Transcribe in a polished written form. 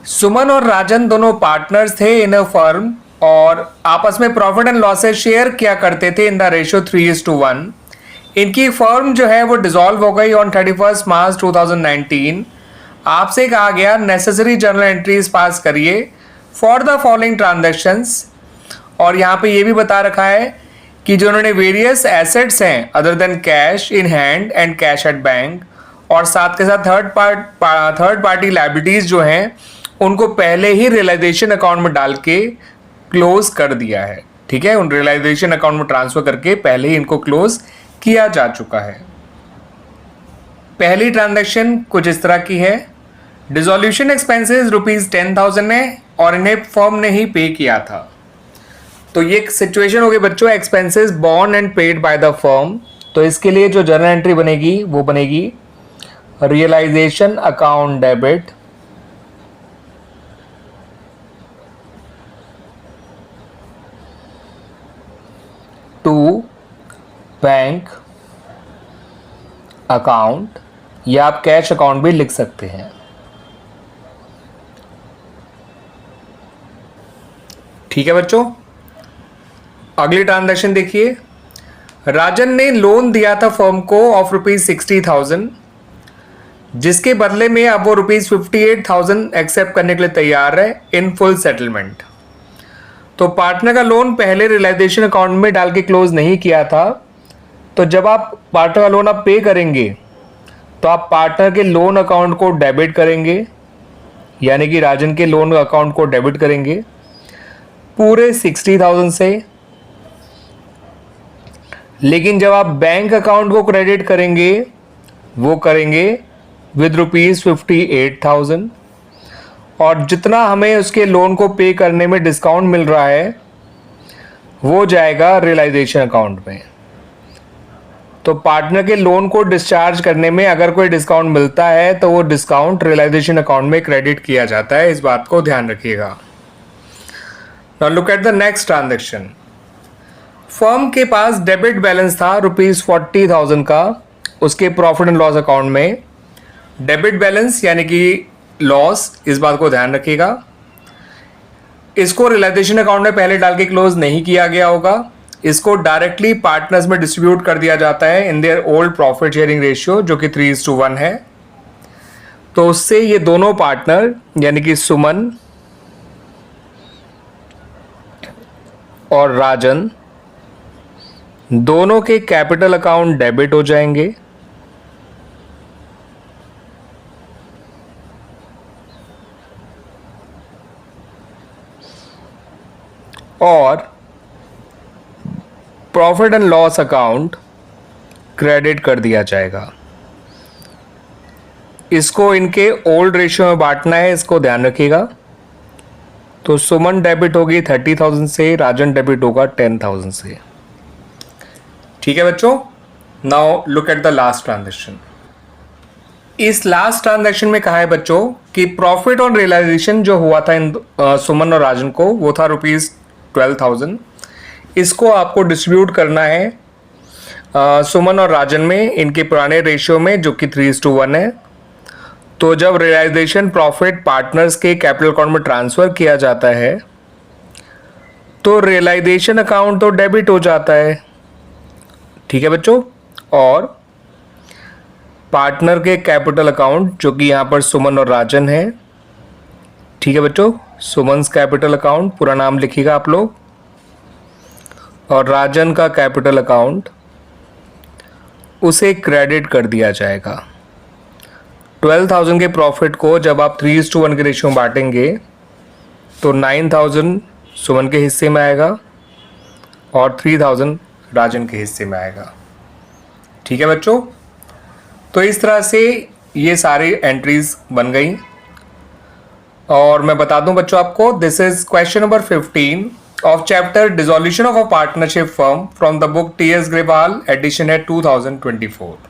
सुमन और राजन दोनों पार्टनर्स थे इन अ फर्म और आपस में प्रॉफिट एंड लॉसेस शेयर किया करते थे इन द रेशियो 3:1। इनकी फर्म जो है वो डिसॉल्व हो गई ऑन 31 मार्च 2019। आपसे कहा गया नेसेसरी जर्नल एंट्रीज पास करिए फॉर द फॉलोइंग ट्रांजैक्शंस। और यहाँ पे ये भी बता रखा है कि जो उन्होंने वेरियस एसेट्स हैं other than cash in hand and cash at bank, और साथ के साथ थर्ड पार्टी लायबिलिटीज जो हैं उनको पहले ही रियलाइजेशन अकाउंट में डाल के क्लोज कर दिया है। ठीक है, उन रियलाइजेशन अकाउंट में ट्रांसफर करके पहले ही इनको क्लोज किया जा चुका है। पहली ट्रांजैक्शन कुछ इस तरह की है। डिसोल्यूशन एक्सपेंसेस ₹10,000 है और इन्हें फर्म ने ही पे किया था। तो ये सिचुएशन हो गई बच्चों, expenses borne and paid by the firm. तो इसके लिए जो जर्नल एंट्री बनेगी वो बनेगी realisation account debit to bank account, या आप कैश अकाउंट भी लिख सकते हैं। ठीक है बच्चों, अगली ट्रांजैक्शन देखिए। राजन ने लोन दिया था फर्म को ऑफ ₹60,000, जिसके बदले में अब वो ₹58,000 एक्सेप्ट करने के लिए तैयार है इन फुल सेटलमेंट। तो पार्टनर का लोन पहले रियलाइजेशन अकाउंट में डाल के क्लोज नहीं किया था, तो जब आप पार्टनर का लोन आप पे करेंगे तो आप पार्टनर के लोन अकाउंट को डेबिट करेंगे, यानी कि राजन के लोन अकाउंट को डेबिट करेंगे पूरे 60,000 से। लेकिन जब आप बैंक अकाउंट को क्रेडिट करेंगे वो करेंगे विद ₹58,000, और जितना हमें उसके लोन को पे करने में डिस्काउंट मिल रहा है वो जाएगा रियलाइजेशन अकाउंट में। तो पार्टनर के लोन को डिस्चार्ज करने में अगर कोई डिस्काउंट मिलता है तो वो डिस्काउंट रियलाइजेशन अकाउंट में क्रेडिट किया जाता है, इस बात को ध्यान रखिएगा। Now look at the next transaction. Firm के पास डेबिट बैलेंस था ₹40,000 का उसके प्रॉफिट एंड लॉस अकाउंट में। डेबिट बैलेंस यानी कि लॉस, इस बात को ध्यान रखिएगा। इसको रियलाइजेशन अकाउंट में पहले डाल के क्लोज नहीं किया गया होगा, इसको डायरेक्टली पार्टनर्स में डिस्ट्रीब्यूट कर दिया जाता है in their old profit sharing ratio जो कि 3:1 है। तो उससे ये दोनों पार्टनर यानी कि सुमन और राजन दोनों के कैपिटल अकाउंट डेबिट हो जाएंगे और profit and loss account credit कर दिया जाएगा। इसको इनके ओल्ड रेशियो में बांटना है, इसको ध्यान रखिएगा। तो सुमन डेबिट होगी 30,000 से, राजन डेबिट होगा 10,000 से। ठीक है बच्चों, now look at the last transaction. इस लास्ट ट्रांजैक्शन में कहा है बच्चों कि प्रॉफिट ऑन रियलाइजेशन जो हुआ था इन सुमन और राजन को वो था ₹12,000। इसको आपको डिस्ट्रीब्यूट करना है सुमन और राजन में इनके पुराने रेशियो में जो कि 3:1 है। तो जब रियलाइजेशन प्रॉफिट पार्टनर्स के कैपिटल अकाउंट में ट्रांसफ़र किया जाता है तो रियलाइजेशन अकाउंट तो डेबिट हो जाता है। ठीक है बच्चों, और पार्टनर के कैपिटल अकाउंट जो कि यहाँ पर सुमन और राजन है। ठीक है बच्चों, सुमन्स कैपिटल अकाउंट पूरा नाम लिखिएगा आप लोग, और राजन का कैपिटल अकाउंट उसे क्रेडिट कर दिया जाएगा। 12,000 के प्रॉफिट को जब आप 3:1 के रेशियो में बांटेंगे तो 9,000 सुमन के हिस्से में आएगा और 3,000 राजन के हिस्से में आएगा। ठीक है बच्चों, तो इस तरह से ये सारी एंट्रीज बन गई। और मैं बता दूं बच्चों आपको, this is question number 15 of chapter dissolution of a partnership firm from the book T S Grewal, edition है 2024।